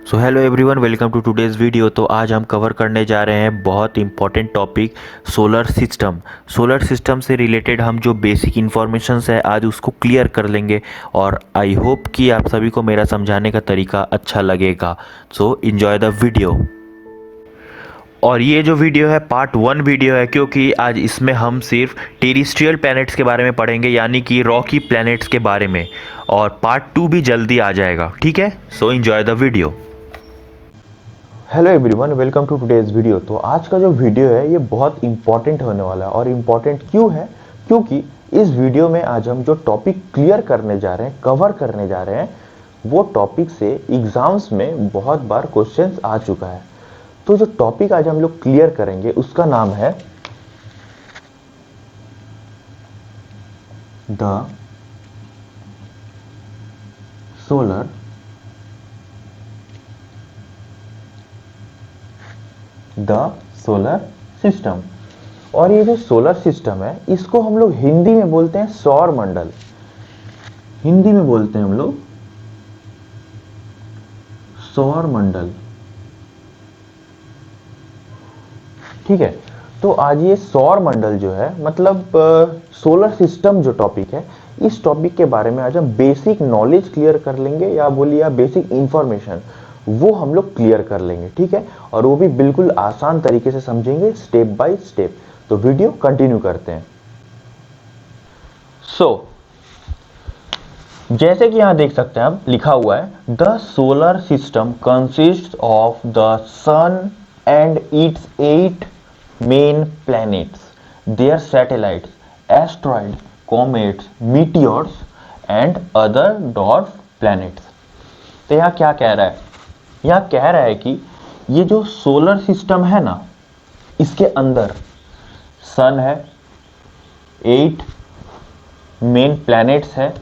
So hello everyone, welcome to today's video. तो आज हम कवर करने जा रहे हैं बहुत important topic, solar system. Solar system से रिलेटेड हम जो बेसिक इन्फॉर्मेशंस है आज उसको क्लियर कर लेंगे और आई होप कि आप सभी को मेरा समझाने का तरीका अच्छा लगेगा। सो इन्जॉय द वीडियो। और ये जो वीडियो है पार्ट 1 वीडियो है, क्योंकि आज इसमें हम सिर्फ टेरिस्ट्रियल प्लैनेट्स के बारे में पढ़ेंगे, यानी कि रॉकी प्लैनेट्स के बारे में। और पार्ट 2 भी जल्दी आ जाएगा, ठीक है। So enjoy the video. Hello everyone, welcome to today's video. तो आज का जो वीडियो है ये बहुत इंपॉर्टेंट होने वाला है। और इम्पॉर्टेंट क्यों है? क्योंकि इस वीडियो में आज हम जो टॉपिक क्लियर करने जा रहे हैं, कवर करने जा रहे हैं, वो टॉपिक से एग्जाम्स में बहुत बार क्वेश्चंस आ चुका है। तो जो टॉपिक आज हम लोग क्लियर करेंगे उसका नाम है द सोलर सिस्टम। और ये जो सोलर सिस्टम है इसको हम लोग हिंदी में बोलते हैं सौर मंडल। हिंदी में बोलते हैं हम लोग सौर मंडल, ठीक है। तो आज ये सौर मंडल जो है, मतलब सोलर सिस्टम जो टॉपिक है, इस टॉपिक के बारे में आज हम बेसिक नॉलेज क्लियर कर लेंगे, या बोलिए या बेसिक इंफॉर्मेशन वो हम लोग क्लियर कर लेंगे, ठीक है। और वो भी बिल्कुल आसान तरीके से समझेंगे, स्टेप बाय स्टेप। तो वीडियो कंटिन्यू करते हैं। जैसे कि यहां देख सकते हैं आप, लिखा हुआ है the solar system consist of the sun and its 8 main planets, their satellites, asteroid, comets, meteors and other dwarf planets. तो यहां क्या कह रहा है? यहां कह रहा है कि ये जो सोलर सिस्टम है ना, इसके अंदर सन है, 8 मेन प्लैनेट्स है,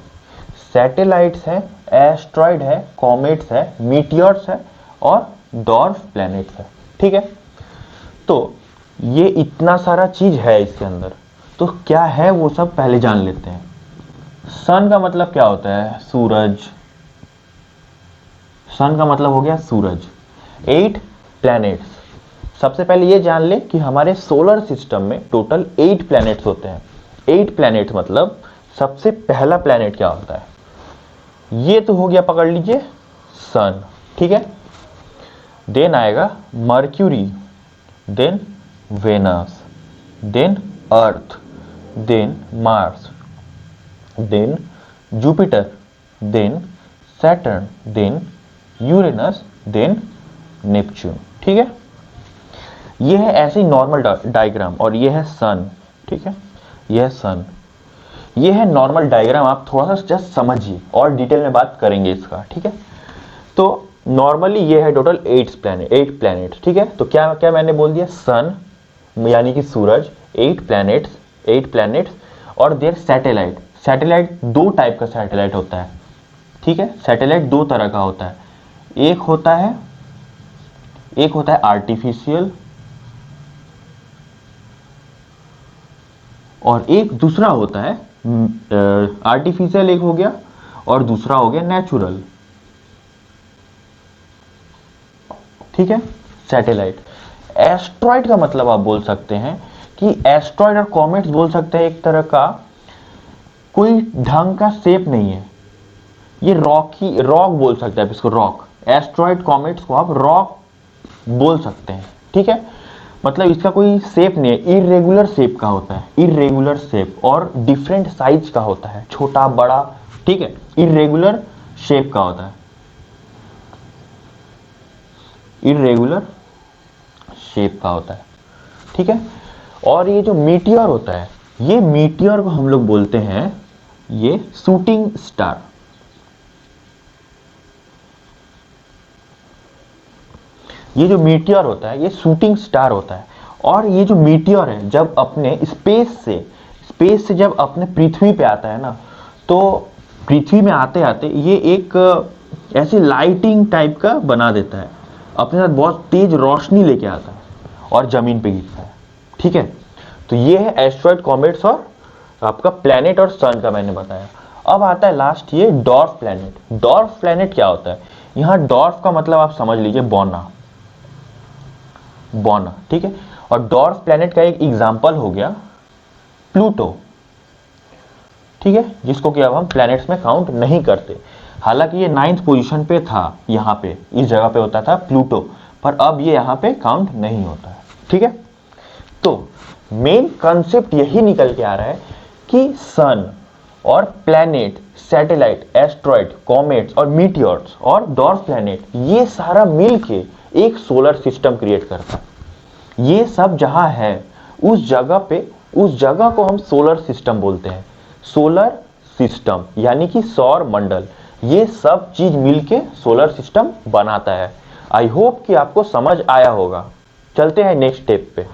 सैटेलाइट्स है, एस्ट्रॉइड है, कॉमेट्स है, मीटियोर्स है और डॉर्फ प्लैनेट्स है, ठीक है। तो ये इतना सारा चीज है इसके अंदर। तो क्या है वो सब पहले जान लेते हैं। सन का मतलब क्या होता है? सूरज। सन का मतलब हो गया सूरज। 8 प्लैनेट्स। सबसे पहले ये जान ले कि हमारे सोलर सिस्टम में टोटल 8 प्लैनेट्स होते हैं। 8 प्लैनेट मतलब सबसे पहला प्लैनेट क्या होता है? ये तो हो गया, पकड़ लीजिए, सन, ठीक है। देन आएगा Mercury, then Venus, then Earth, then Mars, then Jupiter, then Saturn, then Uranus, then Neptune, ठीक है। ये है ऐसे ही नॉर्मल डायग्राम, और ये है सन, ठीक है। यह है सन, ये है नॉर्मल डायग्राम। आप थोड़ा सा जस्ट समझिए और डिटेल में बात करेंगे इसका, ठीक है। तो नॉर्मली ये है टोटल 8 प्लैनेट, ठीक है। तो क्या क्या मैंने बोल दिया? सन यानी कि सूरज, 8 प्लैनेट्स और देयर सैटेलाइट। सैटेलाइट दो टाइप का सैटेलाइट होता है, ठीक है। सैटेलाइट दो तरह का होता है। एक होता है आर्टिफिशियल, और एक दूसरा होता है आर्टिफिशियल, एक हो गया, और दूसरा हो गया नेचुरल, ठीक है। सैटेलाइट। एस्ट्रॉइड का मतलब आप बोल सकते हैं कि एस्ट्रॉइड और कॉमेट्स बोल सकते हैं एक तरह का, कोई ढंग का शेप नहीं है, ये रॉक बोल सकते हैं आप इसको, रॉक। एस्ट्रॉइड कॉमेट्स को आप रॉक बोल सकते हैं, ठीक है। मतलब इसका कोई शेप नहीं है, इरेगुलर शेप का होता है, इरेगुलर शेप, और डिफरेंट साइज का होता है, छोटा बड़ा, ठीक है। इरेगुलर शेप का होता है, इरेगुलर शेप का होता है, ठीक है। और ये जो मीटियोर होता है, ये मीटियोर को हम लोग बोलते हैं ये शूटिंग स्टार। ये जो मीटियोर होता है ये शूटिंग स्टार होता है। और ये जो मीटियोर है जब अपने स्पेस से जब अपने पृथ्वी पे आता है ना, तो पृथ्वी में आते आते ये एक ऐसी लाइटिंग टाइप का बना देता है, अपने साथ बहुत तेज रोशनी लेके आता है और जमीन पे गिरता है, ठीक है। तो ये है एस्ट्रॉइड, कॉमेट्स और आपका प्लैनेट और सन का मैंने बताया। अब आता है लास्ट ये डॉर्फ प्लैनेट। डॉर्फ प्लैनेट क्या होता है? यहां डॉर्फ का मतलब आप समझ लीजिए बौना, बौना, ठीक है। और डॉर्फ प्लैनेट का एक एग्जांपल हो गया प्लूटो, ठीक है, जिसको कि अब हम प्लैनेट्स में काउंट नहीं करते। हालांकि ये 9th पोजीशन पे था, यहाँ पे इस जगह पे होता था प्लूटो, पर अब ये यहाँ पे काउंट नहीं होता है, ठीक है। तो मेन कंसेप्ट यही निकल के आ रहा है कि सन और प्लैनेट, सैटेलाइट, एस्ट्रॉइड, कॉमेट्स और मीटियोर्स और डॉर्फ प्लैनेट, ये सारा मिलके एक सोलर सिस्टम क्रिएट करता है। ये सब जहां है उस जगह पे, उस जगह को हम सोलर सिस्टम बोलते हैं। सोलर सिस्टम यानी कि सौर मंडल, ये सब चीज मिलके सोलर सिस्टम बनाता है। आई होप कि आपको समझ आया होगा। चलते हैं नेक्स्ट स्टेप पे।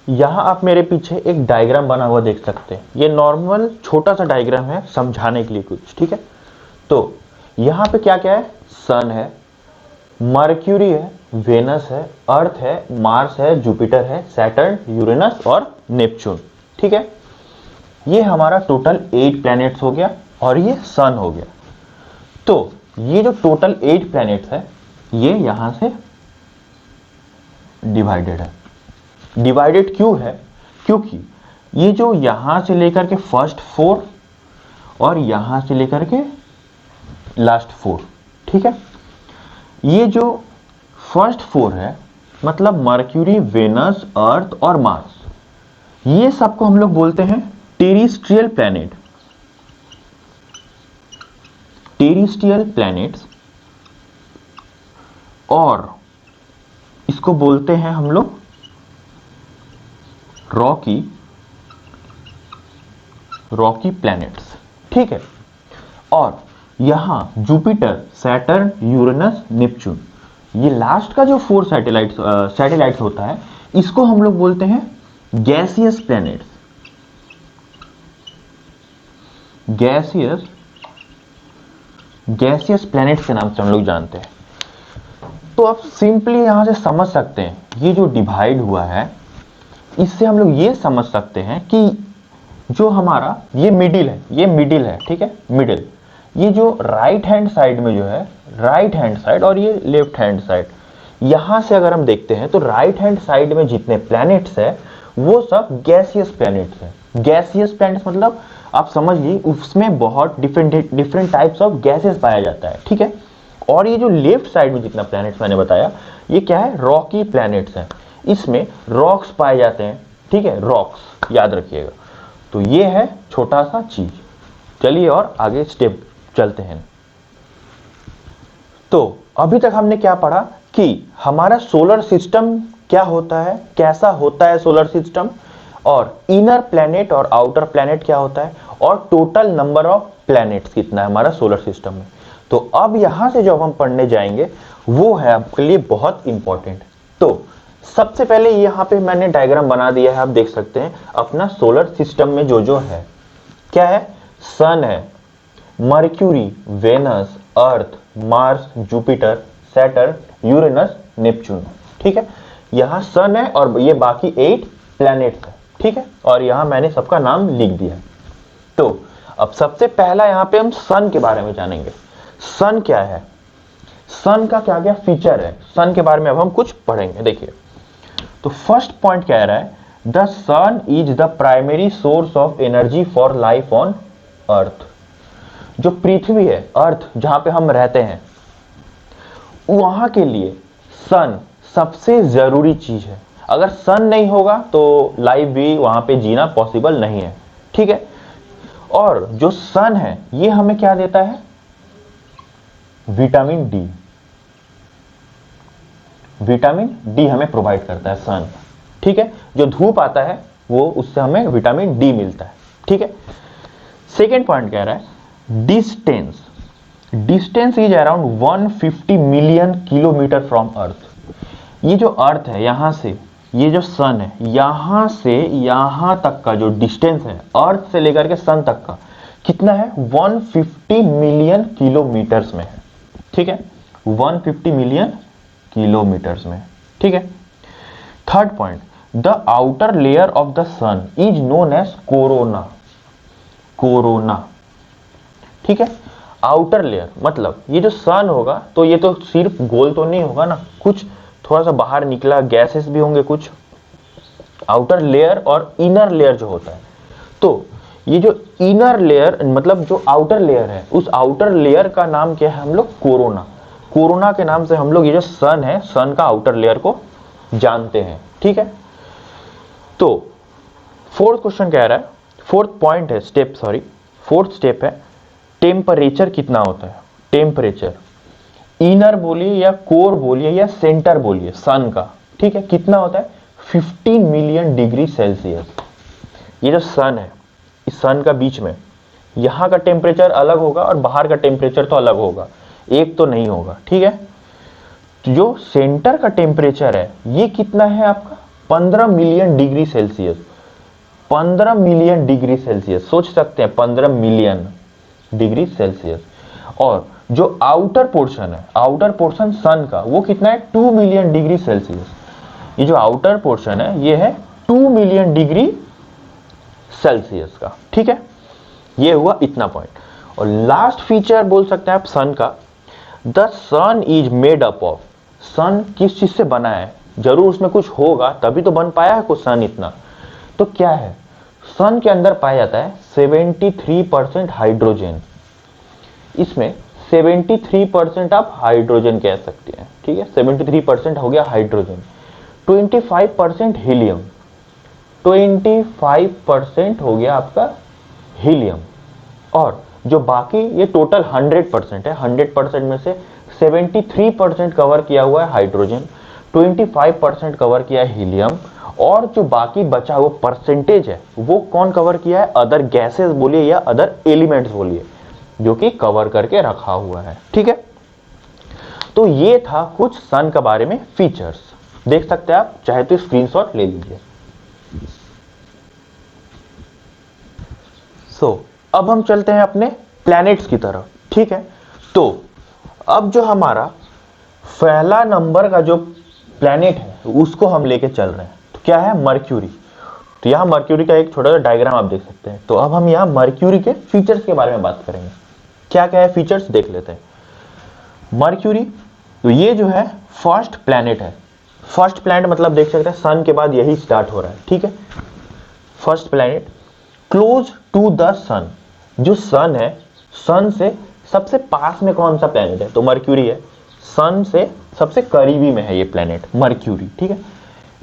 यहां आप मेरे पीछे एक डायग्राम बना हुआ देख सकते हैं। ये नॉर्मल छोटा सा डायग्राम है समझाने के लिए कुछ, ठीक है। तो यहां पे क्या क्या है, सन है, मर्क्यूरी है, वेनस है, अर्थ है, मार्स है, जुपिटर है, सैटर्न, यूरेनस और नेपच्यून, ठीक है। ये हमारा टोटल 8 प्लैनेट्स हो गया और ये सन हो गया। तो ये जो टोटल 8 प्लैनेट्स है ये यहां से डिवाइडेड है। डिवाइडेड क्यों है, क्योंकि ये जो यहां से लेकर के फर्स्ट 4 और यहां से लेकर के लास्ट 4, ठीक है। ये जो फर्स्ट 4 है मतलब मर्क्यूरी, वेनस, अर्थ और मार्स, ये सबको हम लोग बोलते हैं टेरिस्ट्रियल प्लैनेट, टेरिस्ट्रियल प्लैनेट्स। और इसको बोलते हैं हम लोग रॉकी प्लैनेट्स, ठीक है। और यहां जुपिटर, सैटर्न, यूरेनस, नेपच्यून, ये लास्ट का जो 4 सैटेलाइट्स होता है, इसको हम लोग बोलते हैं गैसियस प्लैनेट्स, गैसियस प्लैनेट्स के नाम से हम लोग जानते हैं। तो आप सिंपली यहां से समझ सकते हैं, ये जो डिवाइड हुआ है इससे हम लोग ये समझ सकते हैं कि जो हमारा ये मिडिल है, ये मिडिल है, ठीक है, मिडिल, ये जो राइट हैंड साइड में जो है, राइट हैंड साइड और ये लेफ्ट हैंड साइड, यहां से अगर हम देखते हैं तो राइट हैंड साइड में जितने प्लैनेट्स है वो सब गैसियस प्लैनेट्स है। गैसियस प्लैनेट्स मतलब आप समझ लीजिए उसमें बहुत डिफरेंट टाइप्स ऑफ गैसेस पाया जाता है, ठीक है। और ये जो लेफ्ट साइड में जितना प्लैनेट्स मैंने बताया ये क्या है, रॉकी प्लैनेट्स है, इसमें रॉक्स पाए जाते हैं, ठीक है, रॉक्स याद रखिएगा। तो ये है छोटा सा चीज। चलिए और आगे स्टेप चलते हैं। तो अभी तक हमने क्या पढ़ा कि हमारा सोलर सिस्टम क्या होता है, कैसा होता है सोलर सिस्टम, और इनर प्लैनेट और आउटर प्लैनेट क्या होता है, और टोटल नंबर ऑफ प्लैनेट्स कितना है हमारा सोलर सिस्टम में। तो अब यहां से जो हम पढ़ने जाएंगे वो है आपके लिए बहुत इंपॉर्टेंट। तो सबसे पहले यहां पे मैंने डायग्राम बना दिया है, आप देख सकते हैं अपना सोलर सिस्टम में जो है, क्या है, सन है, Mercury, Venus, Earth, Mars, Jupiter, Saturn, Uranus, Neptune, ठीक है। यहां सन है और ये बाकी 8 प्लैनेट्स है, ठीक है। और यहां मैंने सबका नाम लिख दिया। तो अब सबसे पहला यहां पे हम सन के बारे में जानेंगे। सन क्या है, सन का क्या क्या फीचर है, सन के बारे में अब हम कुछ पढ़ेंगे। देखिए, तो फर्स्ट पॉइंट कह रहा है the sun is the primary source of energy for life on earth. जो पृथ्वी है, अर्थ जहां पे हम रहते हैं, वहां के लिए सन सबसे जरूरी चीज है। अगर सन नहीं होगा तो लाइफ भी वहां पे जीना पॉसिबल नहीं है, ठीक है। और जो सन है ये हमें क्या देता है, विटामिन डी, विटामिन डी हमें प्रोवाइड करता है सन, ठीक है। जो धूप आता है वो उससे हमें विटामिन डी मिलता है, ठीक है। सेकेंड पॉइंट कह रहा है distance, distance is around 150 million kilometre from Earth. ये जो अर्थ है यहां से, ये जो सन है यहां से यहां तक का जो डिस्टेंस है अर्थ से लेकर के सन तक का कितना है, 150 मिलियन किलोमीटर्स में है, ठीक है, 150 मिलियन किलोमीटर्स में, ठीक है। Third point, the outer layer of the sun is known as corona, corona, ठीक है। आउटर लेयर मतलब ये जो सन होगा तो ये तो सिर्फ गोल तो नहीं होगा ना, कुछ थोड़ा सा बाहर निकला गैसेस भी होंगे कुछ, आउटर लेयर और इनर लेयर जो होता है। तो ये जो इनर लेयर मतलब जो आउटर लेयर है, उस आउटर लेयर का नाम क्या है हम लोग, कोरोना। कोरोना के नाम से हम लोग ये जो सन है, सन का आउटर लेयर को जानते हैं, ठीक है। तो फोर्थ क्वेश्चन कह रहा है, फोर्थ पॉइंट है, स्टेप सॉरी, फोर्थ स्टेप है, टेम्परेचर कितना होता है। टेम्परेचर इनर बोलिए या कोर बोलिए या सेंटर बोलिए सन का, ठीक है, कितना होता है, 50 मिलियन डिग्री सेल्सियस। ये जो सन है, इस सन का बीच में यहां का टेम्परेचर अलग होगा और बाहर का टेम्परेचर तो अलग होगा, एक तो नहीं होगा, ठीक है। तो जो सेंटर का टेम्परेचर है ये कितना है आपका, 15 million degree Celsius. 15 million degree Celsius, सोच सकते हैं 15 मिलियन डिग्री सेल्सियस। और जो आउटर पोर्शन है, आउटर पोर्शन सन का, वो कितना है, 2 मिलियन डिग्री सेल्सियस। ये जो आउटर पोर्शन है ये है 2 मिलियन डिग्री सेल्सियस का, ठीक है। ये हुआ इतना पॉइंट। और लास्ट फीचर बोल सकते हैं आप सन का, the sun is made up of. Sun किस चीज से बना है, जरूर उसमें कुछ होगा तभी तो बन पाया है कुछ सन इतना। तो क्या है, सन के अंदर पाया जाता है 73% हाइड्रोजन। इसमें 73% आप हाइड्रोजन कह सकते हैं, ठीक है, 73% हो गया हाइड्रोजन, 25% हीलियम, 25% हो गया आपका हीलियम। और जो बाकी ये टोटल 100% है, 100% में से 73% कवर किया हुआ है हाइड्रोजन, 25% कवर किया है हीलियम, और जो बाकी बचा वो परसेंटेज है वो कौन कवर किया है, अदर गैसेस बोलिए या अदर एलिमेंट्स बोलिए, जो कि कवर करके रखा हुआ है, ठीक है। तो ये था कुछ सन के बारे में फीचर्स, देख सकते हैं आप, चाहे तो स्क्रीनशॉट ले लीजिए। अब हम चलते हैं अपने प्लैनेट्स की तरफ, ठीक है। तो अब जो हमारा पहला नंबर का जो प्लैनेट है उसको हम लेके चल रहे हैं, तो क्या है, मर्क्यूरी। तो यहां मर्क्यूरी का एक छोटा सा डायग्राम आप देख सकते हैं। तो अब हम यहां मर्क्यूरी के फीचर्स के बारे में बात करेंगे, क्या क्या है फीचर्स देख लेते हैं। मर्क्यूरी, तो ये जो है फर्स्ट प्लैनेट है। फर्स्ट प्लैनेट मतलब देख सकते हैं सन के बाद यही स्टार्ट हो रहा है, ठीक है। First planet close to the sun, जो सन है, सन से सबसे पास में कौन सा प्लैनेट है, तो मर्क्यूरी है। सन से सबसे करीबी में है ये प्लैनेट मर्क्यूरी, ठीक है।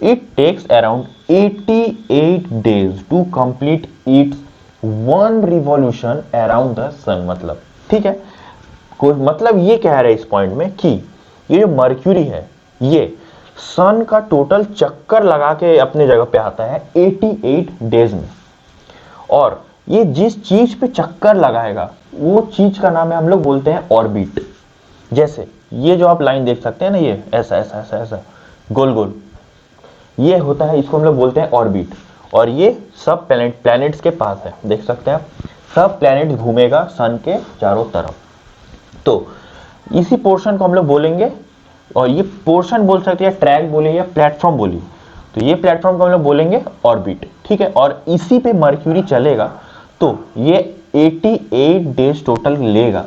It takes around 88 days to complete its 1 revolution around the sun, मतलब, ठीक है। कोई मतलब ये कह रहे हैं इस पॉइंट में कि ये जो मर्क्यूरी है ये सन का टोटल चक्कर लगा के अपने जगह पे आता है 88 डेज में। और ये जिस चीज पे चक्कर लगाएगा वो चीज का नाम है, हम लोग बोलते हैं ऑर्बिट। जैसे ये जो आप लाइन देख सकते हैं ना, ये ऐसा ऐसा ऐसा ऐसा गोल गोल, ये होता है, इसको हम लोग बोलते हैं ऑर्बिट। और ये सब प्लैनेट्स के पास है, देख सकते हैं आप, सब प्लैनेट घूमेगा सन के चारों तरफ। तो इसी पोर्शन को हम लोग बोलेंगे, और ये पोर्शन बोल सकते हैं, ट्रैक बोलिए या प्लेटफॉर्म बोलिए, तो ये प्लेटफॉर्म को हम लोग बोलेंगे ऑर्बिट, ठीक है। और इसी पे मर्क्यूरी चलेगा, तो ये 88 डेज टोटल लेगा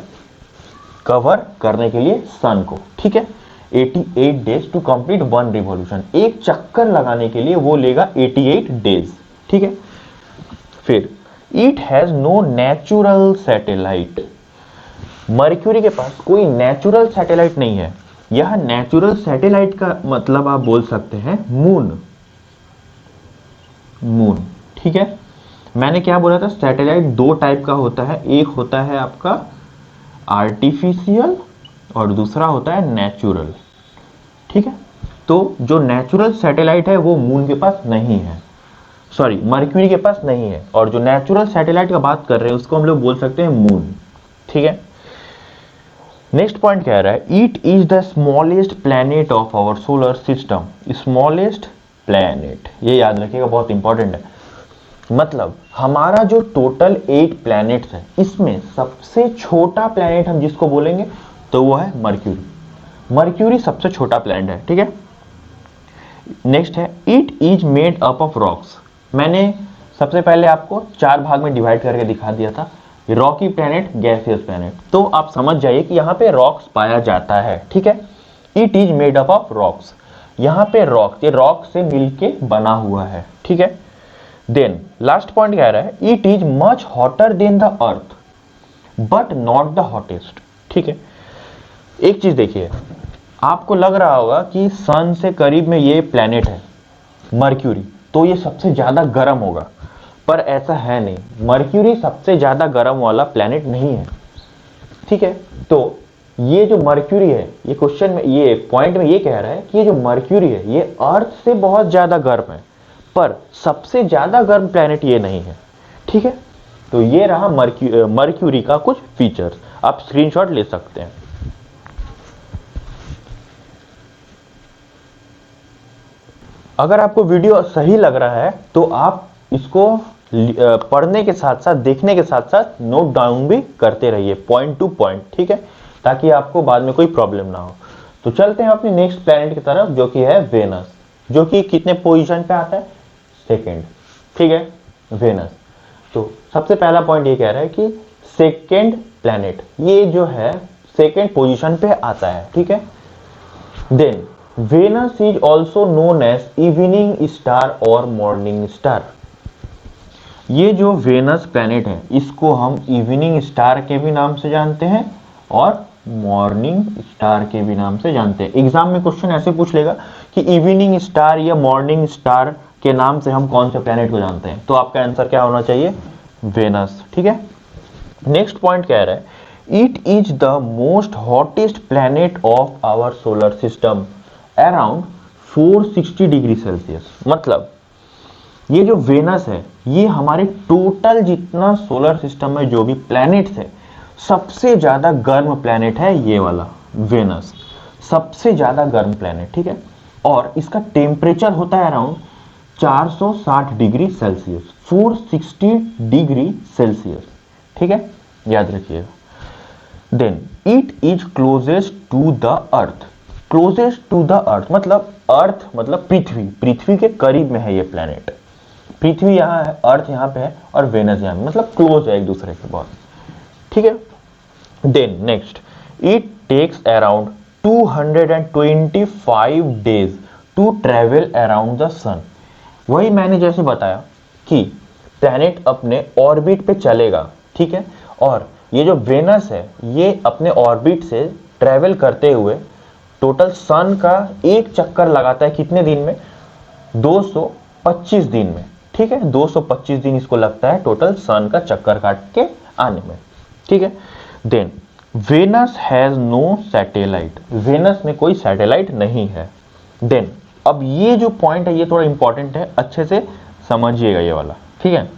कवर करने के लिए सन को, ठीक है। 88 डेज टू कंप्लीट 1 रिवॉल्यूशन, एक चक्कर लगाने के लिए वो लेगा 88 डेज, ठीक है। फिर it has no natural satellite, Mercury के पास कोई नेचुरल सैटेलाइट नहीं है। यह नेचुरल सैटेलाइट का मतलब आप बोल सकते हैं मून, मून, ठीक है। मैंने क्या बोला था, सैटेलाइट 2 टाइप का होता है, एक होता है आपका आर्टिफिशियल और दूसरा होता है नेचुरल, ठीक है। तो जो नेचुरल सैटेलाइट है वो मून के पास नहीं है, सॉरी मर्क्यूरी के पास नहीं है। और जो नेचुरल सैटेलाइट का बात कर रहे हैं उसको हम लोग बोल सकते हैं मून, ठीक है। नेक्स्ट पॉइंट कह रहा है, it is the smallest planet of our solar system. Smallest planet, ये याद रखिएगा, बहुत इंपॉर्टेंट है। मतलब हमारा जो टोटल 8 प्लैनेट्स है, इसमें सबसे छोटा प्लैनेट हम जिसको बोलेंगे तो वो है मर्क्यूरी। मर्क्यूरी सबसे छोटा प्लैनेट है, ठीक है। नेक्स्ट है, it is made up of rocks. मैंने सबसे पहले आपको 4 भाग में डिवाइड करके दिखा दिया था। Rocky planet, gaseous planet. तो आप समझ जाइए कि यहाँ पे रॉक्स पाया जाता है, ठीक है। It is made up of rocks, यहाँ पे रॉक, ये रॉक से मिलके बना हुआ है, ठीक है। देन लास्ट पॉइंट कह रहा है it is much hotter then the earth but not the hottest, ठीक है। एक चीज देखिए, आपको लग रहा होगा कि सन से करीब में ये प्लैनेट है मर्क्यूरी, तो ये सबसे ज्यादा गर्म होगा, पर ऐसा है नहीं। मर्क्यूरी सबसे ज्यादा गर्म वाला प्लैनेट नहीं है, ठीक है। तो ये जो मर्क्यूरी है, ये क्वेश्चन में, ये पॉइंट में ये कह रहा है कि ये जो मर्क्यूरी है ये अर्थ से बहुत ज्यादा गर्म है, पर सबसे ज्यादा गर्म प्लैनेट ये नहीं है, ठीक है। तो ये रहा मर्क्यूरी का कुछ फीचर्स, आप स्क्रीनशॉट ले सकते हैं। अगर आपको वीडियो सही लग रहा है तो आप इसको पढ़ने के साथ साथ, देखने के साथ साथ नोट डाउन भी करते रहिए पॉइंट टू पॉइंट, ठीक है, ताकि आपको बाद में कोई प्रॉब्लम ना हो। तो चलते हैं अपने नेक्स्ट प्लैनेट की तरफ, जो कि है वेनस, जो कि कितने पोजीशन पे आता है, सेकंड, ठीक है, वेनस। तो सबसे पहला पॉइंट ये कह रहा है कि सेकंड प्लैनेट, ये जो है सेकंड पोजीशन पे आता है, ठीक है। Then Venus is also known as evening star और मॉर्निंग स्टार। ये जो वेनस प्लैनेट है इसको हम इवनिंग स्टार के भी नाम से जानते हैं और मॉर्निंग स्टार के भी नाम से जानते हैं। एग्जाम में क्वेश्चन ऐसे पूछ लेगा कि इवनिंग स्टार या मॉर्निंग स्टार के नाम से हम कौन से प्लैनेट को जानते हैं, तो आपका आंसर क्या होना चाहिए, वेनस, ठीक है। नेक्स्ट पॉइंट कह रहा है it is the most hottest planet of our solar system around 460 degree Celsius. मतलब ये जो वेनस है ये हमारे टोटल जितना सोलर सिस्टम में जो भी प्लैनेट्स है सबसे ज्यादा गर्म प्लैनेट है ये वाला वेनस, सबसे ज्यादा गर्म प्लैनेट, ठीक है। और इसका टेम्परेचर होता है around 460 degree Celsius, 460 degree Celsius, ठीक है, याद रखिएगा। Then it is closest to the earth, closest to the earth मतलब अर्थ मतलब पृथ्वी, पृथ्वी के करीब में है ये प्लैनेट। पृथ्वी यहाँ है, अर्थ यहाँ पे है और वेनस यहाँ पे, मतलब क्लोज है एक दूसरे के बहुत, ठीक है। Then next it takes around 225 days to travel around the sun. वही मैंने जैसे बताया कि प्लैनेट अपने ऑर्बिट पे चलेगा, ठीक है, और ये जो वेनस है ये अपने ऑर्बिट से ट्रेवल करते हुए टोटल सन का एक चक्कर लगाता है कितने दिन में, 225 दिन में, ठीक है, 225 दिन इसको लगता है टोटल सन का चक्कर काट के आने में, ठीक है। Then Venus has no satellite, Venus में कोई सैटेलाइट नहीं है। देन अब ये जो पॉइंट है ये थोड़ा इंपॉर्टेंट है, अच्छे से समझिएगा ये वाला, ठीक है।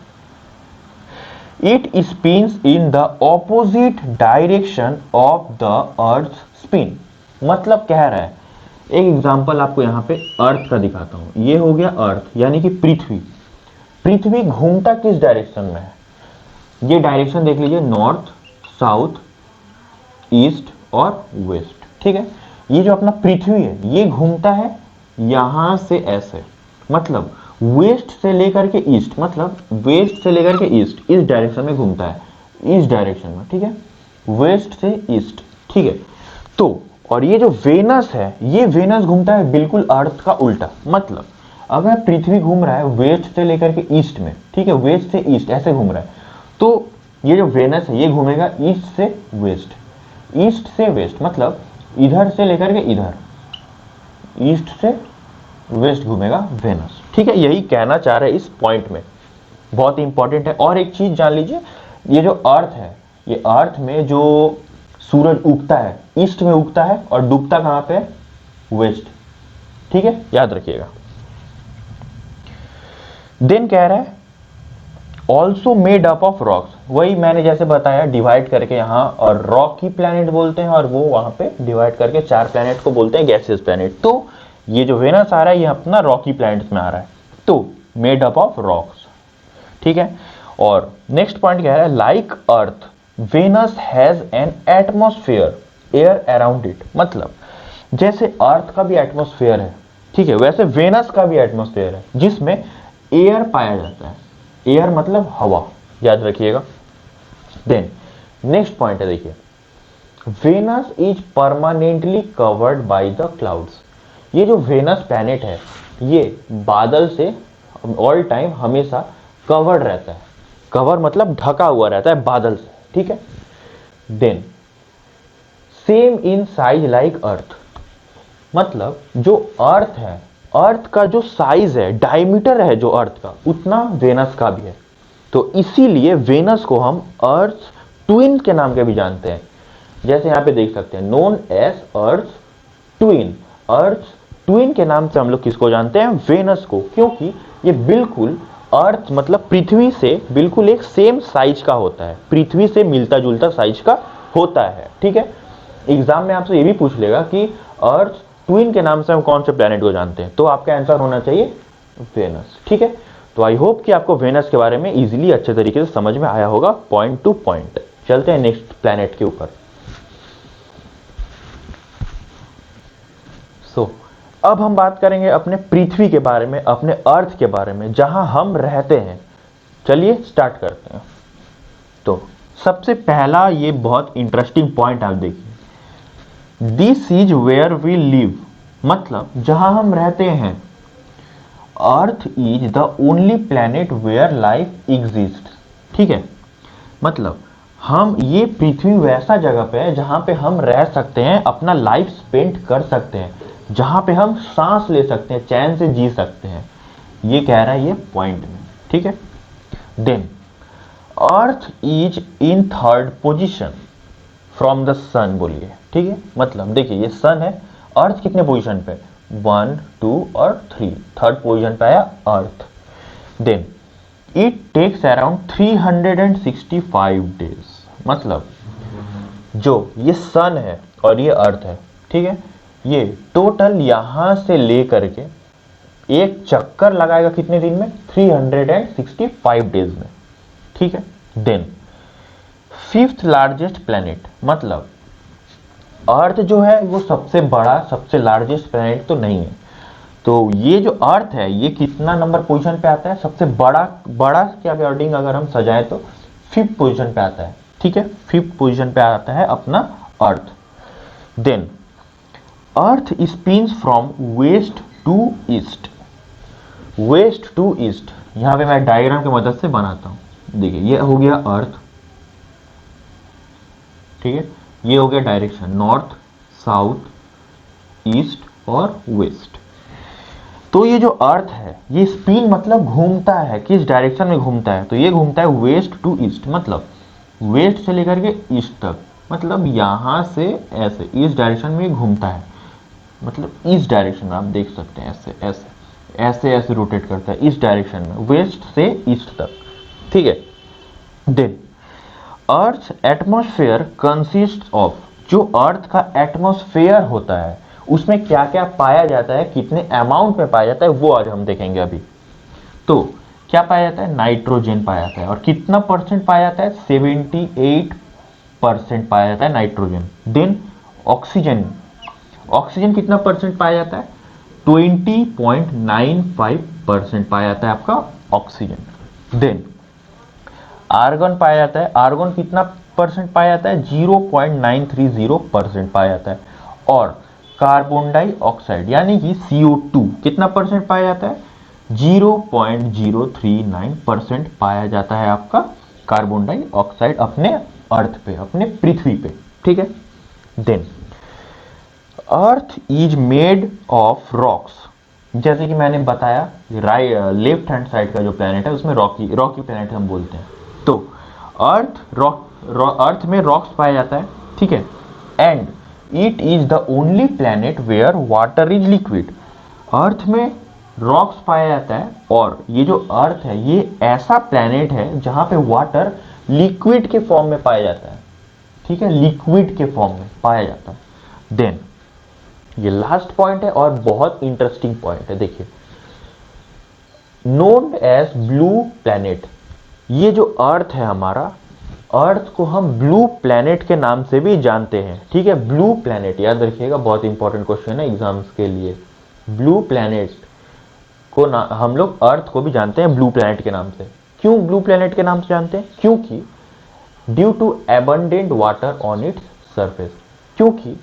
It spins in the opposite direction of the earth spin, मतलब कह रहा है, एक एग्जांपल आपको यहां पे अर्थ का दिखाता हूं। ये हो गया अर्थ यानी कि पृथ्वी, पृथ्वी घूमता किस डायरेक्शन में है, ये डायरेक्शन देख लीजिए, नॉर्थ, साउथ, ईस्ट और वेस्ट, ठीक है। ये जो अपना पृथ्वी है ये घूमता है यहां से ऐसे, मतलब वेस्ट से लेकर के ईस्ट, मतलब वेस्ट से लेकर के ईस्ट इस डायरेक्शन में घूमता है, इस डायरेक्शन में, ठीक है, वेस्ट से ईस्ट, ठीक है। तो और ये जो वेनस है ये वेनस घूमता है बिल्कुल अर्थ का उल्टा, मतलब अगर पृथ्वी घूम रहा है वेस्ट से लेकर के ईस्ट में, ठीक है, वेस्ट से ईस्ट ऐसे घूम रहा है, तो ये जो वेनस है ये घूमेगा ईस्ट से वेस्ट, ईस्ट से वेस्ट, मतलब इधर से लेकर के इधर, ईस्ट से वेस्ट घूमेगा वेनस, ठीक है। यही कहना चाह रहे हैं इस पॉइंट में, बहुत इंपॉर्टेंट है। और एक चीज जान लीजिए, ये जो अर्थ है, ये अर्थ में जो सूरज उगता है ईस्ट में उगता है और डूबता कहां पे है, वेस्ट, ठीक है, याद रखिएगा। देन कह रहा है also made up of rocks, वही मैंने जैसे बताया डिवाइड करके यहाँ और रॉक की प्लैनेट बोलते हैं और वो वहां पे डिवाइड करके 4 प्लैनेट को बोलते हैं गैसियस प्लैनेट। तो ये जो वेनस आ रहा है ये अपना रॉकी प्लैनेट में आ रहा है, तो मेड अप ऑफ रॉक्स, ठीक है। और नेक्स्ट पॉइंट कह रहा है like earth Venus has an atmosphere air around it, मतलब जैसे अर्थ का भी एटमॉस्फेयर है, ठीक है, वैसे वेनस का भी एटमॉस्फेयर है जिसमें एयर पाया जाता है, एयर मतलब हवा, याद रखिएगा। देन नेक्स्ट पॉइंट है, देखिए Venus is permanently covered by the clouds. ये जो वेनस प्लैनेट है ये बादल से ऑल टाइम हमेशा कवर्ड रहता है। कवर मतलब ढका हुआ रहता है बादल से, ठीक है। Then same in size like earth, मतलब जो अर्थ है, अर्थ का जो साइज है, डायमीटर है जो अर्थ का, उतना वेनस का भी है। तो इसीलिए वेनस को हम अर्थ ट्विन के नाम के भी जानते हैं। जैसे यहां पे देख सकते हैं, नोन एज अर्थ ट्विन। अर्थ ट्विन के नाम से हम लोग किसको जानते हैं? वेनस को, क्योंकि ये बिल्कुल अर्थ मतलब पृथ्वी से बिल्कुल एक सेम साइज का होता है, पृथ्वी से मिलता जुलता साइज का होता है, ठीक है। एग्जाम में आपसे ये भी पूछ लेगा कि अर्थ ट्विन के नाम से हम कौन से प्लेनेट को जानते हैं, तो आपका आंसर होना चाहिए वेनस, ठीक है। तो आई होप कि आपको वेनस के बारे में इजीली अच्छे तरीके से समझ में आया होगा, पॉइंट टू पॉइंट। चलते हैं नेक्स्ट प्लेनेट के ऊपर। अब हम बात करेंगे अपने पृथ्वी के बारे में, अपने अर्थ के बारे में, जहां हम रहते हैं। चलिए स्टार्ट करते हैं। तो सबसे पहला ये बहुत इंटरेस्टिंग पॉइंट आप देखिए, this is where we live, मतलब जहां हम रहते हैं। Earth is the only planet where life exist, ठीक है। मतलब हम, ये पृथ्वी वैसा जगह पे है जहां पे हम रह सकते हैं, अपना लाइफ स्पेंड कर सकते हैं, जहां पे हम सांस ले सकते हैं, चैन से जी सकते हैं। ये कह रहा है ये पॉइंट में, ठीक है। Then earth is in third position from the sun, बोलिए, ठीक है। मतलब देखिए ये सन है, अर्थ कितने पोजीशन पे? 1, 2 और 3, थर्ड पोजीशन पे आया Earth. Then it takes around 365 days, मतलब जो ये सन है और ये अर्थ है, ठीक है, ये टोटल यहां से लेकर के एक चक्कर लगाएगा कितने दिन में? 365 डेज में, ठीक है। देन फिफ्थ लार्जेस्ट प्लैनेट, मतलब अर्थ जो है वो सबसे बड़ा, सबसे लार्जेस्ट प्लैनेट तो नहीं है। तो ये जो अर्थ है ये कितना नंबर पोजीशन पे आता है? सबसे बड़ा, बड़ा के अकॉर्डिंग अगर हम सजाए तो फिफ्थ पोजीशन पे आता है, ठीक है। फिफ्थ पोजीशन पे आता है अपना Earth. Then Earth spins from west to east, west to east. यहां पे मैं डायग्राम की मदद से बनाता हूं। देखिए ये हो गया अर्थ, ठीक है। ये हो गया डायरेक्शन, नॉर्थ, साउथ, ईस्ट और वेस्ट। तो ये जो अर्थ है ये स्पिन मतलब घूमता है, किस डायरेक्शन में घूमता है? तो ये घूमता है वेस्ट टू ईस्ट, मतलब वेस्ट से लेकर के ईस्ट तक, मतलब यहां से ऐसे इस डायरेक्शन में घूमता है, मतलब इस डायरेक्शन में आप देख सकते हैं, ऐसे ऐसे ऐसे ऐसे रोटेट करता है इस डायरेक्शन में, वेस्ट से ईस्ट तक, ठीक है। Then earth atmosphere consist of, जो अर्थ का एटमॉस्फेयर होता है उसमें क्या क्या पाया जाता है, कितने अमाउंट में पाया जाता है, वो आज हम देखेंगे अभी। तो क्या पाया जाता है? नाइट्रोजन पाया जाता है, और कितना परसेंट पाया जाता है? 78% पाया जाता है नाइट्रोजन। देन ऑक्सीजन, ऑक्सीजन कितना परसेंट पाया जाता है? 20.95% पाया जाता है आपका ऑक्सीजन। देन आर्गन पाया जाता है, आर्गन कितना परसेंट पाया जाता है? 0.930% पाया जाता है। और कार्बन डाइऑक्साइड यानी कि CO2 कितना परसेंट पाया जाता है? 0.039% पाया जाता है आपका कार्बन डाइऑक्साइड अपने अर्थ पे, अपने पृथ्वी पे, ठीक है। Then earth is made of rocks, जैसे कि मैंने बताया लेफ्ट हैंड साइड का जो प्लेनेट है उसमें रॉकी प्लेनेट हम बोलते हैं। तो अर्थ में रॉक्स पाया जाता है, ठीक है। And it is the only planet where water is liquid, Earth में रॉक्स पाया जाता है, और ये जो अर्थ है ये ऐसा प्लेनेट है जहां पे वाटर लिक्विड के फॉर्म में पाया जाता है, ठीक है, लिक्विड के फॉर्म में पाया जाता है। देन ये लास्ट पॉइंट है और बहुत इंटरेस्टिंग पॉइंट है, देखिए नोन एज ब्लू प्लैनेट। ये जो अर्थ है हमारा, अर्थ को हम ब्लू प्लैनेट के नाम से भी जानते हैं, ठीक है। ब्लू प्लैनेट याद रखिएगा, बहुत इंपॉर्टेंट क्वेश्चन है एग्जाम्स के लिए। ब्लू प्लैनेट को हम लोग अर्थ को भी जानते हैं ब्लू प्लैनेट के नाम से। क्यों ब्लू प्लैनेट के नाम से जानते हैं? क्योंकि due to abundant water on its surface, क्योंकि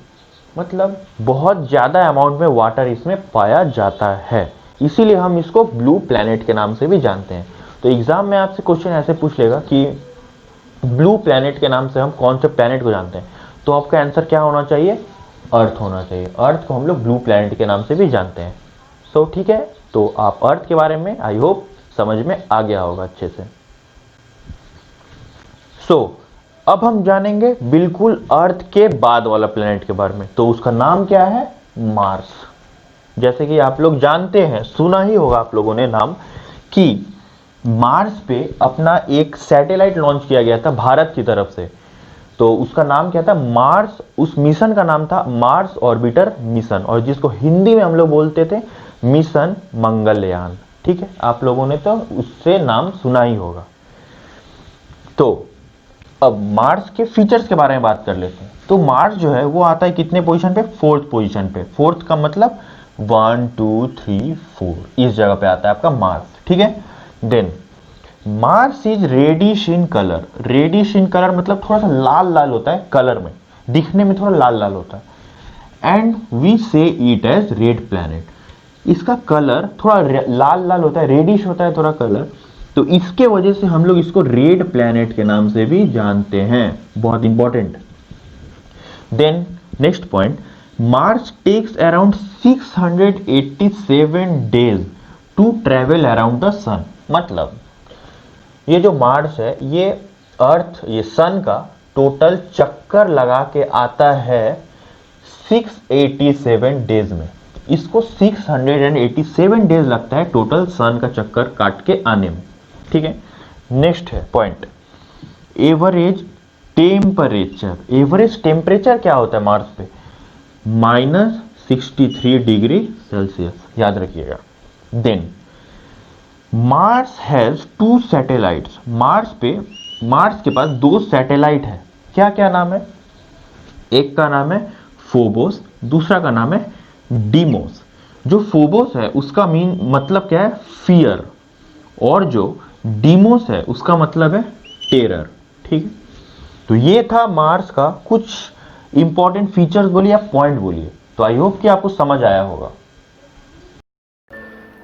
मतलब बहुत ज़्यादा अमाउंट में वाटर इसमें पाया जाता है, इसीलिए हम इसको ब्लू प्लैनेट के नाम से भी जानते हैं। तो एग्जाम में आपसे क्वेश्चन ऐसे पूछ लेगा कि ब्लू प्लैनेट के नाम से हम कौन से प्लैनेट को जानते हैं, तो आपका आंसर क्या होना चाहिए, अर्थ होना चाहिए। अर्थ को हम लोग ब्लू प्लैनेट के नाम से भी जानते हैं। सो ठीक है, तो आप अर्थ के बारे में आई होप समझ में आ गया होगा अच्छे से। अब हम जानेंगे बिल्कुल अर्थ के बाद वाला प्लेनेट के बारे में। तो उसका नाम क्या है, मार्स। जैसे कि आप लोग जानते हैं, सुना ही होगा आप लोगों ने नाम, कि मार्स पे अपना एक सैटेलाइट लॉन्च किया गया था भारत की तरफ से। तो उसका नाम क्या था, मार्स। उस मिशन का नाम था मार्स ऑर्बिटर मिशन, और जिसको हिंदी में हम लोग बोलते थे मिशन मंगलयान। ठीक है, आप लोगों ने तो उससे नाम सुना ही होगा। तो अब मार्स के फीचर्स के बारे में बात कर लेते हैं। तो मार्स जो है वो आता है कितने पोजीशन पे, फोर्थ पोजीशन पे। फोर्थ का मतलब 1 2 3 4, इस जगह पे आता है आपका मार्स। ठीक है, then Mars is reddish in colour. Reddish in colour मतलब थोड़ा सा लाल लाल होता है कलर में, दिखने में थोड़ा लाल लाल होता है। एंड वी से इट एज रेड प्लैनेट। इसका कलर थोड़ा लाल लाल होता है, रेडिश होता है थोड़ा कलर, तो इसके वजह से हम लोग इसको रेड प्लैनेट के नाम से भी जानते हैं। बहुत important. Then next point, Mars takes around 687 days to travel around the sun. मतलब ये जो मार्स है ये अर्थ, ये सन का टोटल चक्कर लगा के आता है 687 डेज में। इसको 687 डेज लगता है टोटल सन का चक्कर काट के आने में। ठीक है, नेक्स्ट है point, average temperature. Average temperature क्या होता है मार्स पे, -63 डिग्री सेल्सियस, याद रखिएगा। Then Mars has 2 satellites. Mars के पास 2 सैटेलाइट है। क्या क्या नाम है, एक का नाम है फोबोस, दूसरा का नाम है डीमोस। जो फोबोस है उसका मतलब क्या है, फियर, और जो डीमोस है उसका मतलब है टेरर। ठीक है, तो ये था मार्स का कुछ इंपॉर्टेंट फीचर्स बोलिए या पॉइंट बोलिए। तो आई होप कि आपको समझ आया होगा।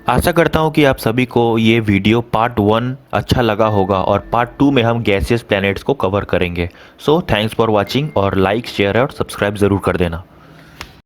आशा करता हूँ कि आप सभी को ये वीडियो पार्ट 1 अच्छा लगा होगा और पार्ट 2 में हम गैसियस प्लैनेट्स को कवर करेंगे। सो थैंक्स फॉर वॉचिंग, और लाइक शेयर और सब्सक्राइब ज़रूर कर देना।